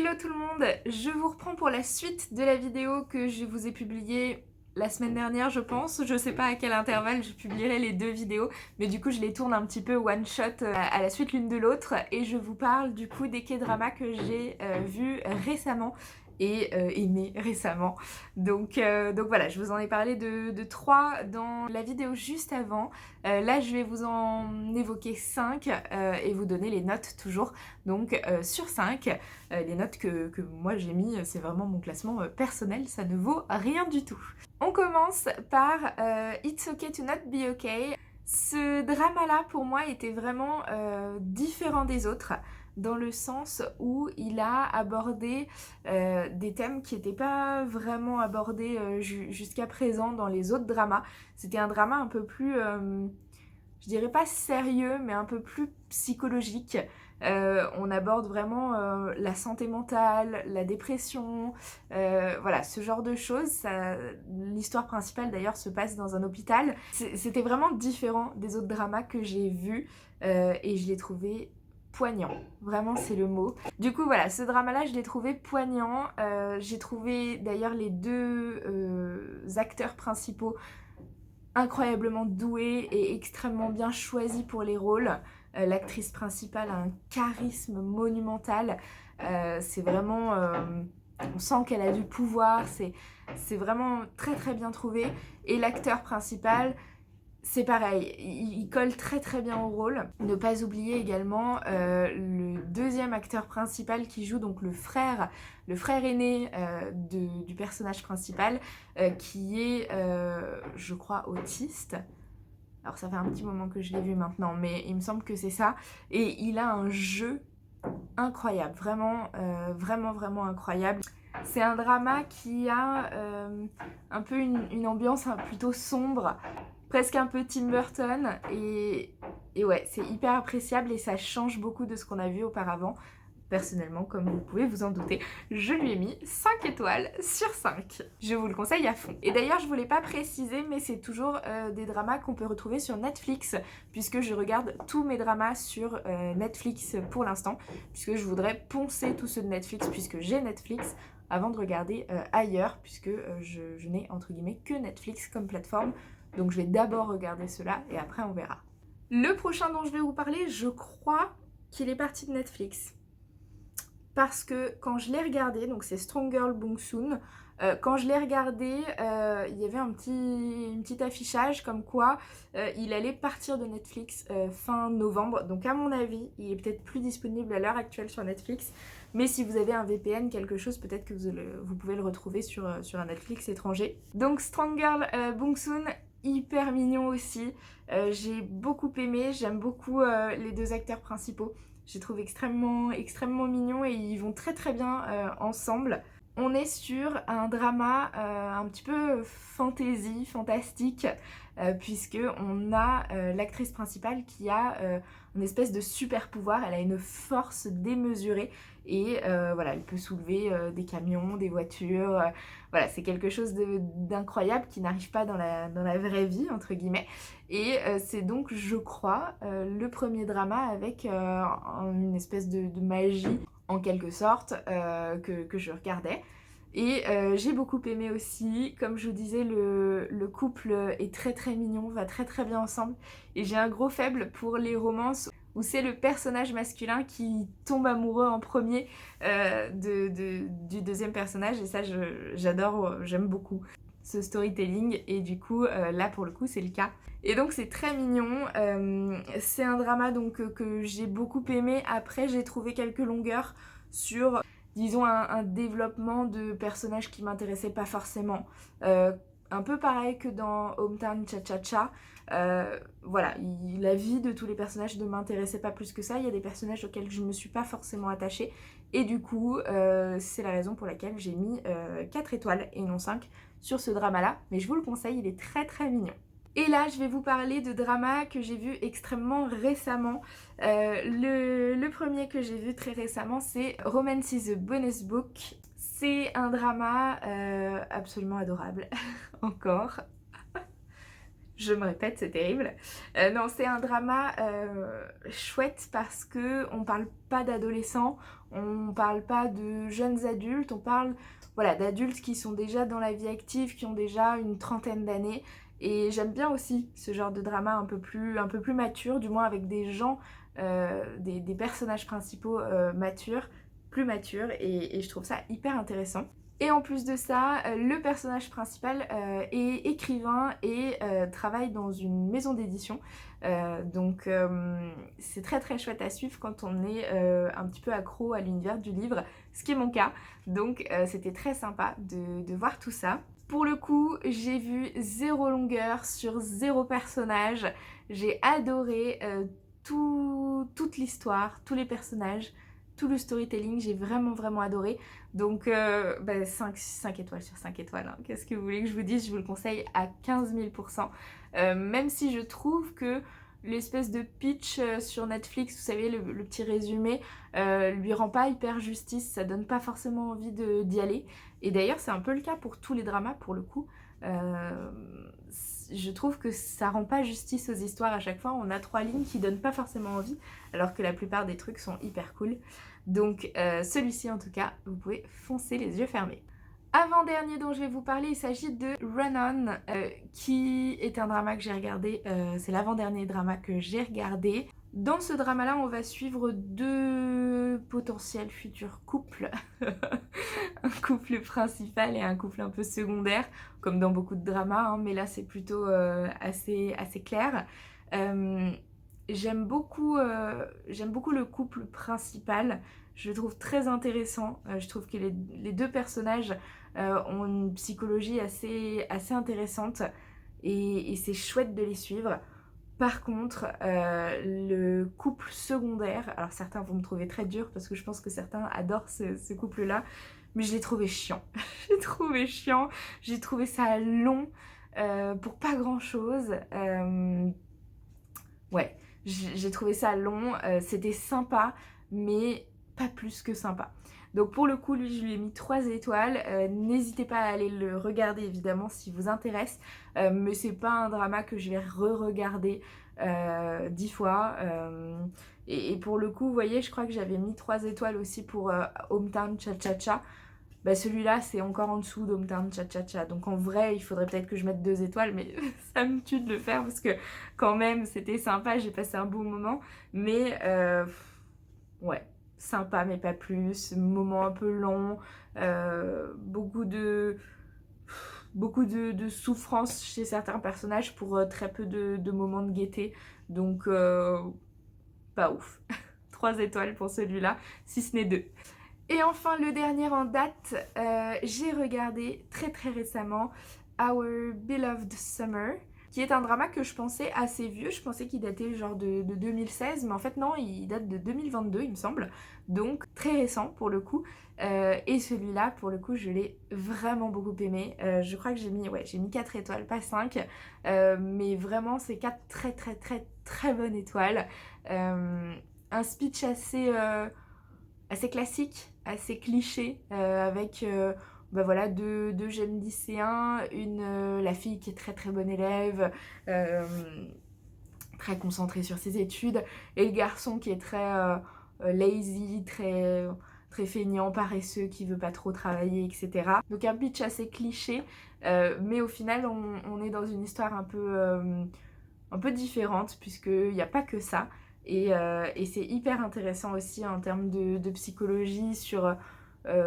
Hello tout le monde, je vous reprends pour la suite de la vidéo que je vous ai publiée la semaine dernière je pense. Je sais pas à quel intervalle je publierai les deux vidéos, mais du coup je les tourne un petit peu one shot à la suite l'une de l'autre et je vous parle du coup des K-dramas que j'ai vus récemment et aimé récemment. Donc voilà, je vous en ai parlé de 3 dans la vidéo juste avant. Là je vais vous en évoquer 5 et vous donner les notes toujours. Donc sur 5, les notes que moi j'ai mis, c'est vraiment mon classement personnel, ça ne vaut rien du tout. On commence par It's Okay to Not Be Okay. Ce drama-là, pour moi, était vraiment différent des autres, dans le sens où il a abordé des thèmes qui n'étaient pas vraiment abordés jusqu'à présent dans les autres dramas. C'était un drama un peu plus, je dirais pas sérieux, mais un peu plus psychologique. On aborde vraiment la santé mentale, la dépression, voilà, ce genre de choses. L'histoire principale d'ailleurs se passe dans un hôpital. C'était vraiment différent des autres dramas que j'ai vus et je l'ai trouvé poignant, vraiment c'est le mot. Du coup voilà, ce drama-là je l'ai trouvé poignant. J'ai trouvé d'ailleurs les deux acteurs principaux incroyablement douée et extrêmement bien choisie pour les rôles. L'actrice principale a un charisme monumental. C'est vraiment... on sent qu'elle a du pouvoir. C'est vraiment très très bien trouvé. Et l'acteur principal, c'est pareil, il colle très très bien au rôle. Ne pas oublier également le deuxième acteur principal qui joue donc le frère aîné du personnage principal qui est, je crois, autiste. Alors ça fait un petit moment que je l'ai vu maintenant, mais il me semble que c'est ça. Et il a un jeu incroyable, vraiment, vraiment incroyable. C'est un drama qui a un peu une ambiance plutôt sombre, presque un peu Tim Burton, et ouais, c'est hyper appréciable et ça change beaucoup de ce qu'on a vu auparavant. Personnellement, comme vous pouvez vous en douter, je lui ai mis 5 étoiles sur 5. Je vous le conseille à fond. Et d'ailleurs, je voulais pas préciser, mais c'est toujours des dramas qu'on peut retrouver sur Netflix, puisque je regarde tous mes dramas sur Netflix pour l'instant, puisque je voudrais poncer tous ceux de Netflix, puisque j'ai Netflix, avant de regarder ailleurs, puisque je n'ai entre guillemets que Netflix comme plateforme. Donc je vais d'abord regarder cela et après on verra. Le prochain dont je vais vous parler, je crois qu'il est parti de Netflix. Parce que quand je l'ai regardé, donc c'est Strong Girl Bong Soon, quand je l'ai regardé, il y avait un petit affichage comme quoi il allait partir de Netflix fin novembre. Donc à mon avis, il est peut-être plus disponible à l'heure actuelle sur Netflix. Mais si vous avez un VPN, quelque chose, peut-être que vous pouvez le retrouver sur un Netflix étranger. Donc Strong Girl Bong Soon, hyper mignon aussi. J'ai beaucoup aimé, j'aime beaucoup les deux acteurs principaux. Je les trouve extrêmement mignons et ils vont très très bien ensemble. On est sur un drama un petit peu fantasy, fantastique, puisque on a l'actrice principale qui a une espèce de super pouvoir. Elle a une force démesurée et voilà, elle peut soulever des camions, des voitures. Voilà, c'est quelque chose d'incroyable qui n'arrive pas dans la vraie vie, entre guillemets. Et c'est donc, je crois, le premier drama avec une espèce de magie, en quelque sorte, que je regardais. Et j'ai beaucoup aimé aussi. Comme je vous disais, le couple est très très mignon, va très très bien ensemble. Et j'ai un gros faible pour les romances où c'est le personnage masculin qui tombe amoureux en premier du deuxième personnage. Et ça, j'adore, j'aime beaucoup ce storytelling. Et du coup, là pour le coup, c'est le cas. Et donc c'est très mignon, c'est un drama donc que j'ai beaucoup aimé. Après j'ai trouvé quelques longueurs sur, disons, un développement de personnages qui m'intéressaient pas forcément. Un peu pareil que dans Hometown Cha-Cha-Cha. Voilà, la vie de tous les personnages ne m'intéressait pas plus que ça. Il y a des personnages auxquels je ne me suis pas forcément attachée. Et du coup, c'est la raison pour laquelle j'ai mis 4 étoiles et non 5 sur ce drama-là. Mais je vous le conseille, il est très très mignon. Et là, je vais vous parler de dramas que j'ai vu extrêmement récemment. Le premier que j'ai vu très récemment, c'est Romance is a Bonus Book. C'est un drama absolument adorable, encore. Je me répète, c'est terrible. Non, c'est un drama chouette parce que on parle pas d'adolescents, on parle pas de jeunes adultes, on parle voilà, d'adultes qui sont déjà dans la vie active, qui ont déjà une trentaine d'années. Et j'aime bien aussi ce genre de drama un peu plus mature, du moins avec des gens, des personnages principaux matures, plus matures, et je trouve ça hyper intéressant. Et en plus de ça, le personnage principal est écrivain et travaille dans une maison d'édition. Donc c'est très très chouette à suivre quand on est un petit peu accro à l'univers du livre, ce qui est mon cas. Donc c'était très sympa de voir tout ça. Pour le coup, j'ai vu zéro longueur sur zéro personnage. J'ai adoré toute l'histoire, tous les personnages, tout le storytelling, j'ai vraiment adoré. Donc 5 étoiles sur 5 étoiles, hein. Qu'est-ce que vous voulez que je vous dise? Je vous le conseille à 15 000%. Même si je trouve que l'espèce de pitch sur Netflix, vous savez, le petit résumé, lui rend pas hyper justice, ça donne pas forcément envie d'y aller. Et d'ailleurs, c'est un peu le cas pour tous les dramas, pour le coup. Je trouve que ça rend pas justice aux histoires à chaque fois. On a 3 lignes qui donnent pas forcément envie, alors que la plupart des trucs sont hyper cool. Donc celui-ci en tout cas, vous pouvez foncer les yeux fermés. Avant-dernier dont je vais vous parler, il s'agit de Run On, qui est un drama que j'ai regardé, c'est l'avant-dernier drama que j'ai regardé. Dans ce drama-là, on va suivre 2 potentiels futurs couples. Un couple principal et un couple un peu secondaire, comme dans beaucoup de dramas, hein, mais là c'est plutôt assez clair. J'aime beaucoup le couple principal, je le trouve très intéressant. Je trouve que les deux personnages ont une psychologie assez intéressante et c'est chouette de les suivre. Par contre, le couple secondaire, alors certains vont me trouver très dur parce que je pense que certains adorent ce couple-là, mais je l'ai trouvé chiant. J'ai trouvé ça long pour pas grand-chose. Ouais, j'ai trouvé ça long, c'était sympa, mais pas plus que sympa. Donc pour le coup, lui, je lui ai mis 3 étoiles. N'hésitez pas à aller le regarder, évidemment, si vous intéresse. Mais c'est pas un drama que je vais re-regarder 10 fois. Et pour le coup, vous voyez, je crois que j'avais mis 3 étoiles aussi pour Hometown Cha-Cha-Cha. Bah celui-là, c'est encore en dessous d'Hometown Cha-Cha-Cha. Donc en vrai, il faudrait peut-être que je mette 2 étoiles, mais ça me tue de le faire parce que quand même, c'était sympa, j'ai passé un bon moment. Mais ouais, sympa, mais pas plus. Moment un peu long, beaucoup de souffrance chez certains personnages pour très peu de moments de gaieté. Donc pas ouf. 3 étoiles pour celui-là, si ce n'est 2. Et enfin, le dernier en date, j'ai regardé très récemment Our Beloved Summer, qui est un drama que je pensais assez vieux. Je pensais qu'il datait genre de 2016, mais en fait non, il date de 2022 il me semble, donc très récent pour le coup. Et celui-là, pour le coup, je l'ai vraiment beaucoup aimé. Je crois que j'ai mis 4 étoiles, pas 5, mais vraiment c'est 4 très bonnes étoiles. Un speech assez classique, assez cliché, avec voilà, deux jeunes lycéens, la fille qui est très bonne élève, très concentrée sur ses études, et le garçon qui est très lazy, très feignant, paresseux, qui veut pas trop travailler, etc. Donc un pitch assez cliché, mais au final on est dans une histoire un peu différente, puisqu'il n'y a pas que ça. Et c'est hyper intéressant aussi en termes de psychologie sur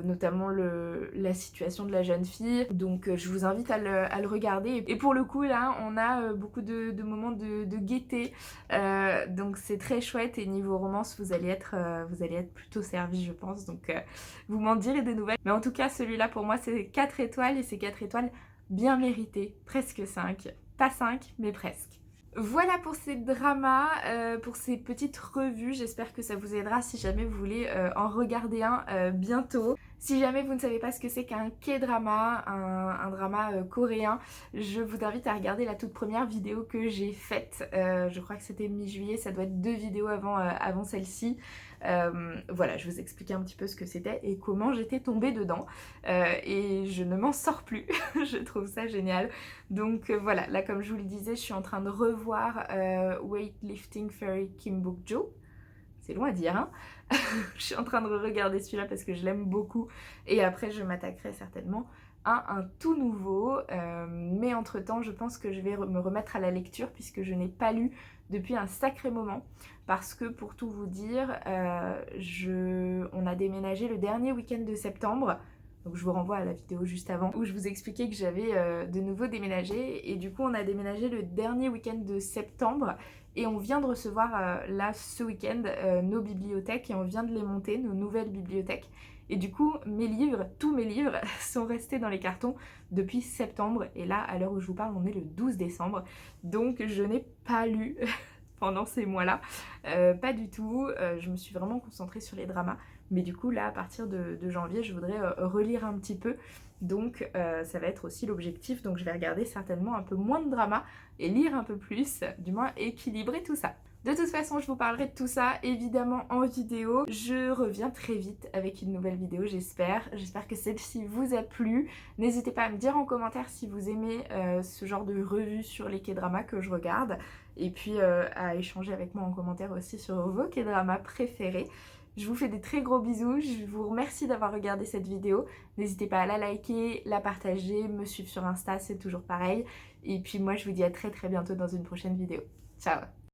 notamment la situation de la jeune fille. Donc je vous invite à le regarder. Et pour le coup là, on a beaucoup de moments de gaieté. Donc c'est très chouette et niveau romance, vous allez être plutôt servi je pense. Donc vous m'en direz des nouvelles. Mais en tout cas, celui-là pour moi c'est 4 étoiles et c'est 4 étoiles bien méritées. Presque 5. Pas 5, mais presque. Voilà pour ces dramas, pour ces petites revues. J'espère que ça vous aidera si jamais vous voulez en regarder un bientôt. Si jamais vous ne savez pas ce que c'est qu'un K-drama, un drama coréen, je vous invite à regarder la toute première vidéo que j'ai faite. Je crois que c'était mi-juillet, ça doit être 2 vidéos avant celle-ci. Voilà, je vous expliquais un petit peu ce que c'était et comment j'étais tombée dedans. Et je ne m'en sors plus, je trouve ça génial. Donc voilà, là comme je vous le disais, je suis en train de revoir Weightlifting Fairy Kim Bok-jo. C'est long à dire, hein. Je suis en train de regarder celui-là parce que je l'aime beaucoup. Et après, je m'attaquerai certainement à un tout nouveau. Mais entre-temps, je pense que je vais me remettre à la lecture puisque je n'ai pas lu depuis un sacré moment. Parce que pour tout vous dire, on a déménagé le dernier week-end de septembre. Donc je vous renvoie à la vidéo juste avant où je vous expliquais que j'avais de nouveau déménagé. Et du coup, on a déménagé le dernier week-end de septembre. Et on vient de recevoir là ce week-end nos bibliothèques et on vient de les monter, nos nouvelles bibliothèques. Et du coup, mes livres, tous mes livres sont restés dans les cartons depuis septembre. Et là, à l'heure où je vous parle, on est le 12 décembre. Donc je n'ai pas lu pendant ces mois-là. Pas du tout. Je me suis vraiment concentrée sur les dramas. Mais du coup, là, à partir de janvier, je voudrais relire un petit peu. Donc ça va être aussi l'objectif. Donc je vais regarder certainement un peu moins de drama et lire un peu plus, du moins équilibrer tout ça. De toute façon, je vous parlerai de tout ça évidemment en vidéo. Je reviens très vite avec une nouvelle vidéo, j'espère. J'espère que celle-ci vous a plu. N'hésitez pas à me dire en commentaire si vous aimez ce genre de revue sur les K-dramas que je regarde. Et puis à échanger avec moi en commentaire aussi sur vos K-dramas préférés. Je vous fais des très gros bisous, je vous remercie d'avoir regardé cette vidéo. N'hésitez pas à la liker, la partager, me suivre sur Insta, c'est toujours pareil. Et puis moi je vous dis à très bientôt dans une prochaine vidéo. Ciao!